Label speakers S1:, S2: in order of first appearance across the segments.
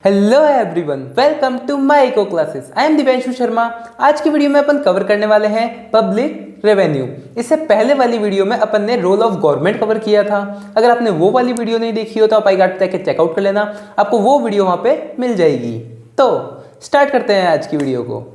S1: Hello everyone, welcome to my eco classes. I am Divyanshu Sharma. आज की video में अपन cover करने वाले हैं पब्लिक रेवेन्यू। इससे पहले वाली वीडियो में अपन ने रोल ऑफ गवर्नमेंट कवर किया था। अगर आपने वो वाली वीडियो नहीं देखी हो तो आप आई कार्ड जाके चेकआउट कर लेना, आपको वो वीडियो वहां पे मिल जाएगी। तो स्टार्ट करते हैं आज की वीडियो को।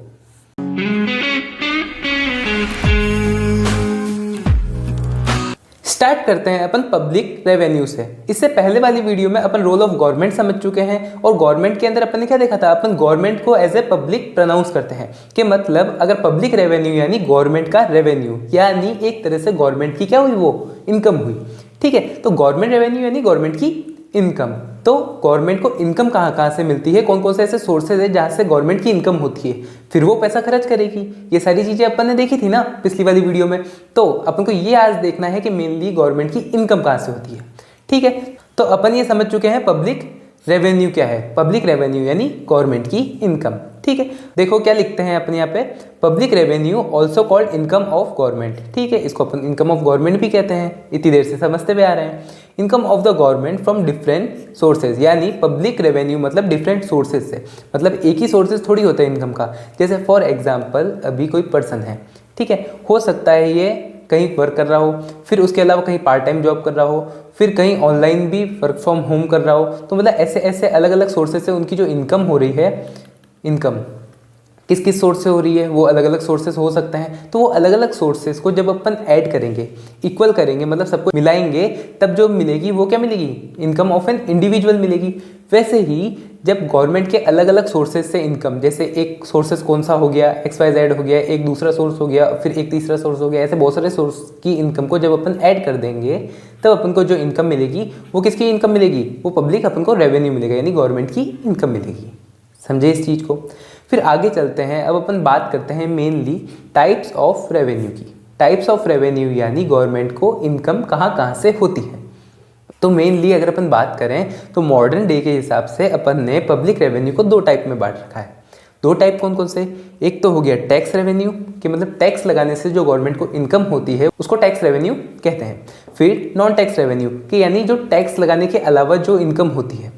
S1: स्टार्ट करते हैं अपन पब्लिक रेवेन्यू से। इससे पहले वाली वीडियो में अपन रोल ऑफ गवर्नमेंट समझ चुके हैं और गवर्नमेंट के अंदर अपन ने क्या देखा था, अपन गवर्नमेंट को एज ए पब्लिक प्रोनाउंस करते हैं कि मतलब अगर पब्लिक रेवेन्यू यानी गवर्नमेंट का रेवेन्यू, यानी एक तरह से गवर्नमेंट की क्या हुई, वो इनकम हुई। ठीक है, तो गवर्नमेंट रेवेन्यू यानी गवर्नमेंट की इनकम। तो गवर्नमेंट को इनकम कहाँ से मिलती है, कौन कौन से ऐसे सोर्सेज है जहाँ से गवर्नमेंट की इनकम होती है, फिर वो पैसा खर्च करेगी। ये सारी चीजें अपन ने देखी थी ना पिछली वाली वीडियो में। तो अपन को ये आज देखना है कि मेनली गवर्नमेंट की इनकम कहाँ से होती है। ठीक है, तो अपन ये समझ चुके हैं पब्लिक रेवेन्यू क्या है। पब्लिक रेवेन्यू यानी गवर्नमेंट की इनकम। ठीक है, देखो क्या लिखते हैं अपने यहाँ पे, public revenue also called income of government. ठीक है, इसको अपन इनकम ऑफ गवर्नमेंट भी कहते हैं, इतनी देर से समझते हुए आ रहे हैं। Income of the government from different sources, यानी पब्लिक रेवेन्यू मतलब डिफरेंट सोर्सेज से, मतलब एक ही सोर्सेज थोड़ी होता है इनकम का। जैसे फॉर एग्जाम्पल अभी कोई पर्सन है, ठीक है, हो सकता है ये कहीं वर्क कर रहा हो, फिर उसके अलावा कहीं पार्ट टाइम जॉब कर रहा हो, फिर कहीं ऑनलाइन भी वर्क फ्रॉम होम कर रहा हो। तो मतलब ऐसे ऐसे अलग अलग सोर्सेज से उनकी जो इनकम हो रही है, इनकम किस किस सोर्स से हो रही है, वो अलग अलग सोर्सेस हो सकते हैं। तो वो अलग अलग सोर्सेस को जब अपन ऐड करेंगे, इक्वल करेंगे, मतलब सबको मिलाएंगे, तब जो मिलेगी वो क्या मिलेगी, इनकम ऑफ एन इंडिविजुअल मिलेगी। वैसे ही जब गवर्नमेंट के अलग अलग सोर्सेज से इनकम, जैसे एक सोर्सेज कौन सा हो गया, XYZ हो गया, एक दूसरा सोर्स हो गया, फिर एक तीसरा सोर्स हो गया, ऐसे बहुत सारे सोर्स की इनकम को जब अपन ऐड कर देंगे तब अपन को जो इनकम मिलेगी वो किसकी इनकम मिलेगी, वो पब्लिक अपन को रेवेन्यू मिलेगा, यानी गवर्नमेंट की इनकम मिलेगी। समझे इस चीज़ को। फिर आगे चलते हैं, अब अपन बात करते हैं मेनली टाइप्स ऑफ रेवेन्यू की। टाइप्स ऑफ रेवेन्यू यानी गवर्नमेंट को इनकम कहाँ से होती है। तो मेनली अगर अपन बात करें तो मॉडर्न डे के हिसाब से अपन ने पब्लिक रेवेन्यू को दो टाइप में बांट रखा है। दो टाइप कौन कौन से, एक तो हो गया टैक्स रेवेन्यू कि मतलब टैक्स लगाने से जो गवर्नमेंट को इनकम होती है उसको टैक्स रेवेन्यू कहते हैं। फिर नॉन टैक्स रेवेन्यू कि यानी जो टैक्स लगाने के अलावा जो इनकम होती है,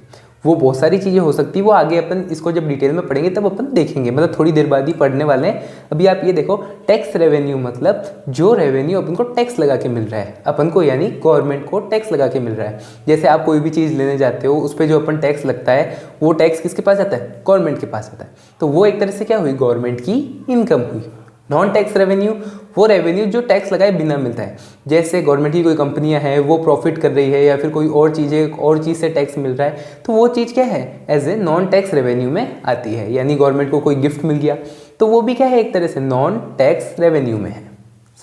S1: वो बहुत सारी चीज़ें हो सकती है, वो आगे अपन इसको जब डिटेल में पढ़ेंगे तब अपन देखेंगे, मतलब थोड़ी देर बाद ही पढ़ने वाले हैं। अभी आप ये देखो, टैक्स रेवेन्यू मतलब जो रेवेन्यू अपन को टैक्स लगा के मिल रहा है, अपन को यानी गवर्नमेंट को टैक्स लगा के मिल रहा है। जैसे आप कोई भी चीज़ लेने जाते हो, उस पर जो अपन टैक्स लगता है वो टैक्स किसके पास आता है, गवर्नमेंट के पास आता है। तो वो एक तरह से क्या हुई, गवर्नमेंट की इनकम हुई। नॉन टैक्स रेवेन्यू वो रेवेन्यू जो टैक्स लगाए बिना मिलता है। जैसे गवर्नमेंट की कोई कंपनियां हैं, वो प्रॉफिट कर रही है या फिर कोई और चीज़ से टैक्स मिल रहा है, तो वो चीज़ क्या है, as a non tax revenue में आती है। यानी गवर्नमेंट को कोई गिफ्ट मिल गया तो वो भी क्या है, एक तरह से नॉन टैक्स रेवेन्यू में है।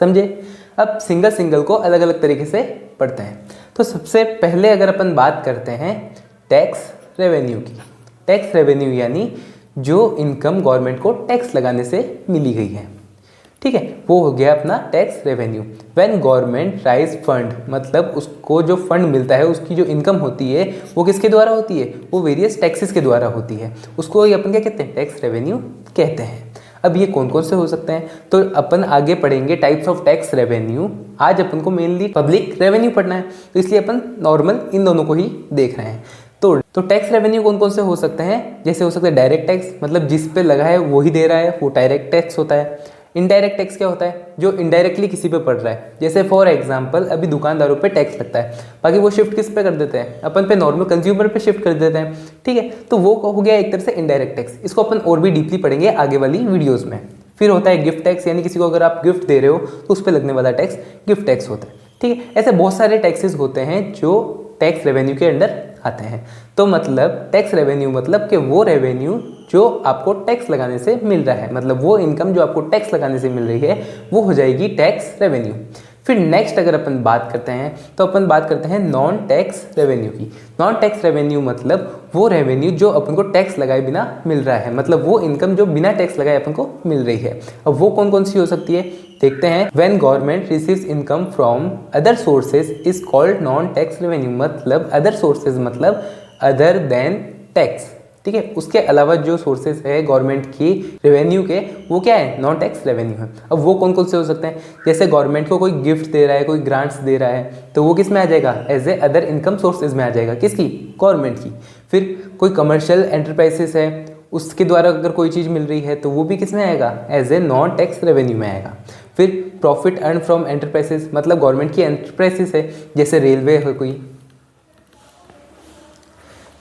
S1: समझे। अब सिंगल सिंगल को अलग अलग तरीके से पढ़ते हैं। तो सबसे पहले अगर अपन बात करते हैं टैक्स रेवेन्यू की। टैक्स रेवेन्यू यानी जो इनकम गवर्नमेंट को टैक्स लगाने से मिली गई है। ठीक है, वो हो गया अपना tax revenue. When government rise fund, मतलब उसको जो फंड मिलता है, उसकी जो इनकम होती है वो किसके द्वारा होती है, वो वेरियस टैक्सेस के द्वारा होती है। उसको अपन क्या कहते हैं, टैक्स रेवेन्यू कहते हैं। अब ये कौन कौन से हो सकते हैं, तो अपन आगे पढ़ेंगे टाइप्स ऑफ टैक्स रेवेन्यू। आज अपन को मेनली पब्लिक रेवेन्यू पढ़ना है, तो इसलिए अपन नॉर्मल इन दोनों को ही देख रहे हैं। तो टैक्स रेवेन्यू कौन कौन से हो सकते हैं, जैसे हो सकता है डायरेक्ट टैक्स, मतलब जिस पे लगा है वो ही दे रहा है, वो डायरेक्ट टैक्स होता है। इनडायरेक्ट टैक्स क्या होता है, जो इनडायरेक्टली किसी पे पड़ रहा है। जैसे फॉर एग्जांपल अभी दुकानदारों पे टैक्स लगता है, बाकी वो शिफ्ट किस पे कर देते हैं, अपन पे नॉर्मल कंज्यूमर पे शिफ्ट कर देते हैं। ठीक है, तो वो हो गया एक तरह से इनडायरेक्ट टैक्स। इसको अपन और भी डीपली पढ़ेंगे आगे वाली वीडियोज़ में। फिर होता है गिफ्ट टैक्स, यानी किसी को अगर आप गिफ्ट दे रहे हो तो उस पर लगने वाला टैक्स गिफ्ट टैक्स होता है। ठीक है, ऐसे बहुत सारे टैक्सेस होते हैं जो टैक्स रेवेन्यू के अंडर आते हैं। तो मतलब टैक्स रेवेन्यू मतलब कि वो रेवेन्यू जो आपको टैक्स लगाने से मिल रहा है, मतलब वो इनकम जो आपको टैक्स लगाने से मिल रही है वो हो जाएगी टैक्स रेवेन्यू। फिर नेक्स्ट अगर अपन बात करते हैं तो अपन बात करते हैं नॉन टैक्स रेवेन्यू की। नॉन टैक्स रेवेन्यू मतलब वो रेवेन्यू जो अपन को टैक्स लगाए बिना मिल रहा है, मतलब वो इनकम जो बिना टैक्स लगाए अपन को मिल रही है। अब वो कौन कौन सी हो सकती है, देखते हैं। When government receives income from other sources is called non tax revenue. मतलब अदर सोर्सेज मतलब अदर देन टैक्स, ठीक है। उसके अलावा जो सोर्सेज है गवर्नमेंट की रेवेन्यू के, वो क्या है, नॉन टैक्स रेवेन्यू है। अब वो कौन कौन से हो सकते हैं, जैसे गवर्नमेंट को कोई गिफ्ट दे रहा है, कोई ग्रांट्स दे रहा है, तो वो किस में आ जाएगा, as a other income sources में आ जाएगा, किसकी, गवर्नमेंट की। फिर कोई कमर्शियल एंटरप्राइजेस है, उसके द्वारा अगर कोई चीज़ मिल रही है तो वो भी किस में आएगा, as a non tax revenue में आएगा। फिर प्रॉफिट अर्न फ्रॉम एंटरप्राइजेस, मतलब गवर्नमेंट की एंटरप्राइजेस है, जैसे रेलवे है, कोई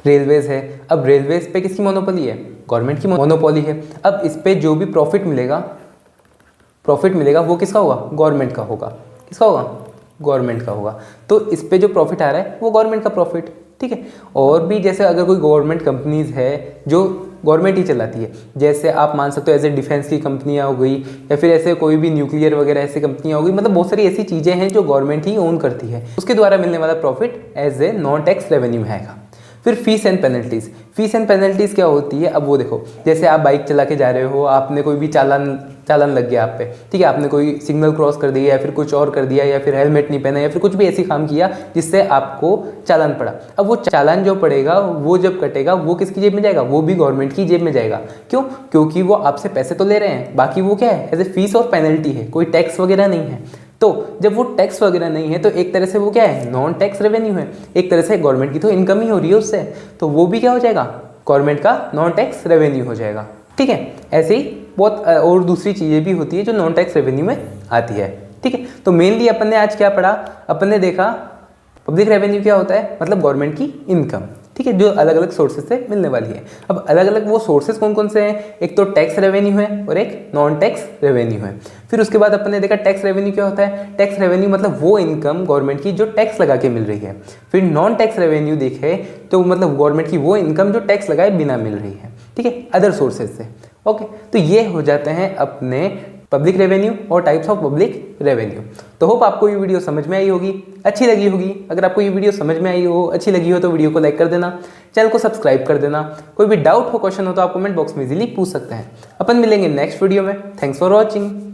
S1: रेलवेज है। अब रेलवेज पे किसकी मोनोपोली है, गवर्नमेंट की मोनोपोली है। अब इस पे जो भी प्रॉफिट मिलेगा वो किसका होगा, गवर्नमेंट का होगा। किसका होगा, गवर्नमेंट का होगा। तो इस पे जो प्रॉफिट आ रहा है वो गवर्नमेंट का प्रॉफिट, ठीक है। और भी जैसे अगर कोई गवर्नमेंट कंपनीज है जो गवर्नमेंट ही चलाती है, जैसे आप मान सकते हो एज ए डिफेंस की कंपनियां हो गई, या फिर ऐसे कोई भी न्यूक्लियर वगैरह ऐसी कंपनियां हो गई, मतलब बहुत सारी ऐसी चीज़ें हैं जो गवर्नमेंट ही ओन करती है, उसके द्वारा मिलने वाला profit as a non tax revenue में आएगा। फिर fees and penalties, fees and penalties क्या होती है, अब वो देखो, जैसे आप बाइक चला के जा रहे हो, आपने कोई भी चालान लग गया आप पे, ठीक है, आपने कोई सिग्नल क्रॉस कर दिया या फिर कुछ और कर दिया, या फिर हेलमेट नहीं पहना, या फिर कुछ भी ऐसी काम किया जिससे आपको चालान पड़ा। अब वो चालान जो पड़ेगा वो जब कटेगा वो किसकी जेब में जाएगा, वो भी गवर्नमेंट की जेब में जाएगा। क्यों, क्योंकि वो आपसे पैसे तो ले रहे हैं, बाकी वो क्या है, एज ए फीस और पेनल्टी है, कोई टैक्स वगैरह नहीं है। तो जब वो टैक्स वगैरह नहीं है तो एक तरह से वो क्या है, नॉन टैक्स रेवेन्यू है, एक तरह से गवर्नमेंट की तो इनकम ही हो रही है उससे, तो वो भी क्या हो जाएगा, गवर्नमेंट का नॉन टैक्स रेवेन्यू हो जाएगा, ठीक है। ऐसे ही बहुत और दूसरी चीज़ें भी होती है जो नॉन टैक्स रेवेन्यू में आती है, ठीक है। तो मेनली अपन ने आज क्या पढ़ा, अपन ने देखा पब्लिक रेवेन्यू क्या होता है, मतलब गवर्नमेंट की इनकम, ठीक है, जो अलग अलग सोर्सेज से मिलने वाली है। अब अलग अलग वो सोर्सेज कौन कौन से हैं, एक तो टैक्स रेवेन्यू है और एक नॉन टैक्स रेवेन्यू है। फिर उसके बाद अपन ने देखा टैक्स रेवेन्यू क्या होता है, टैक्स रेवेन्यू मतलब वो इनकम गवर्नमेंट की जो टैक्स लगा के मिल रही है। फिर नॉन टैक्स रेवेन्यू देखे तो मतलब गवर्नमेंट की वो इनकम जो टैक्स लगाए बिना मिल रही है, ठीक है, अदर सोर्सेज से। ओके, तो ये हो जाते हैं अपने पब्लिक रेवेन्यू और टाइप्स ऑफ पब्लिक रेवेन्यू। तो होप आपको ये वीडियो समझ में आई होगी, अच्छी लगी होगी। अगर आपको ये वीडियो समझ में आई हो, अच्छी लगी हो, तो वीडियो को लाइक कर देना, चैनल को सब्सक्राइब कर देना। कोई भी डाउट हो, क्वेश्चन हो तो आप कमेंट बॉक्स में इजीली पूछ सकते हैं। अपन मिलेंगे नेक्स्ट वीडियो में। Thanks for watching.